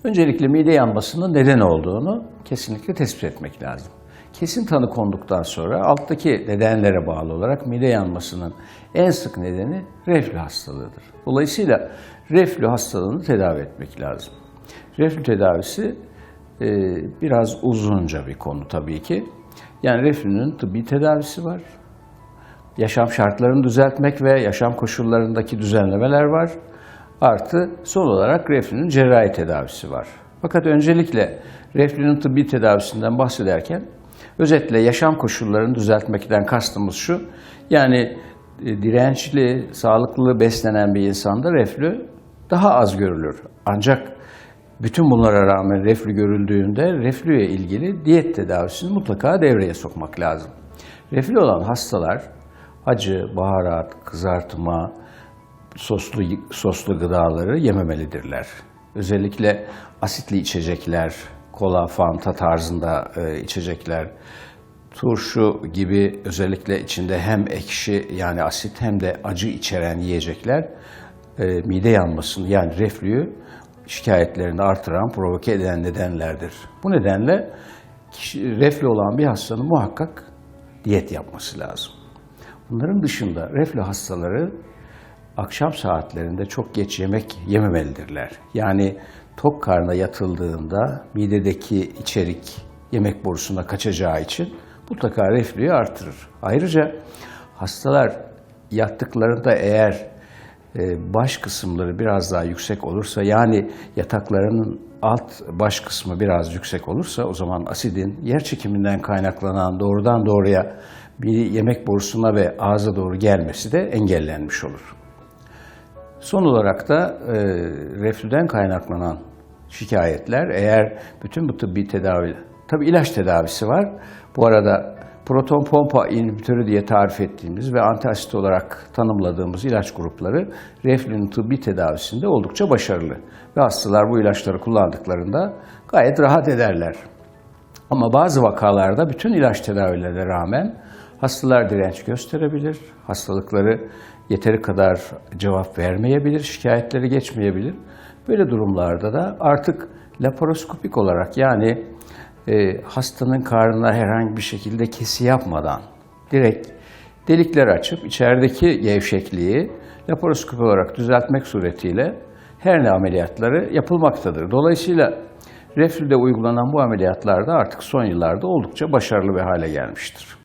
Öncelikle mide yanmasının neden olduğunu kesinlikle tespit etmek lazım. Kesin tanı konduktan sonra alttaki nedenlere bağlı olarak mide yanmasının en sık nedeni reflü hastalığıdır. Dolayısıyla reflü hastalığını tedavi etmek lazım. Reflü tedavisi biraz uzunca bir konu tabii ki. Yani reflünün tıbbi tedavisi var. Yaşam şartlarını düzeltmek ve yaşam koşullarındaki düzenlemeler var. Artı son olarak reflünün cerrahi tedavisi var. Fakat öncelikle reflünün tıbbi tedavisinden bahsederken özetle yaşam koşullarını düzeltmekten kastımız şu. Yani dirençli, sağlıklı beslenen bir insanda reflü daha az görülür. Ancak bütün bunlara rağmen reflü görüldüğünde reflüye ilgili diyet tedavisini mutlaka devreye sokmak lazım. Reflü olan hastalar acı, baharat, kızartma, soslu gıdaları yememelidirler. Özellikle asitli içecekler, kola, fanta tarzında içecekler, turşu gibi özellikle içinde hem ekşi yani asit hem de acı içeren yiyecekler mide yanmasını yani reflüyü şikayetlerini artıran, provoke eden nedenlerdir. Bu nedenle reflü olan bir hastanın muhakkak diyet yapması lazım. Bunların dışında reflü hastaları akşam saatlerinde çok geç yemek yememelidirler. Yani tok karnına yatıldığında midedeki içerik yemek borusuna kaçacağı için mutlaka reflüyü artırır. Ayrıca hastalar yattıklarında eğer baş kısımları biraz daha yüksek olursa yani yataklarının alt baş kısmı biraz yüksek olursa o zaman asidin yer çekiminden kaynaklanan doğrudan doğruya bir yemek borusuna ve ağza doğru gelmesi de engellenmiş olur. Son olarak da reflüden kaynaklanan şikayetler eğer bütün bu tıbbi tedavi, tabi ilaç tedavisi var. Bu arada proton pompa inhibitörü diye tarif ettiğimiz ve antiasit olarak tanımladığımız ilaç grupları reflünün tıbbi tedavisinde oldukça başarılı. Ve hastalar bu ilaçları kullandıklarında gayet rahat ederler. Ama bazı vakalarda bütün ilaç tedavilerine rağmen hastalar direnç gösterebilir, hastalıkları yeteri kadar cevap vermeyebilir, şikayetleri geçmeyebilir. Böyle durumlarda da artık laparoskopik olarak yani hastanın karnına herhangi bir şekilde kesi yapmadan direkt delikler açıp içerideki gevşekliği laparoskopi olarak düzeltmek suretiyle herne ameliyatları yapılmaktadır. Dolayısıyla reflüde uygulanan bu ameliyatlar da artık son yıllarda oldukça başarılı bir hale gelmiştir.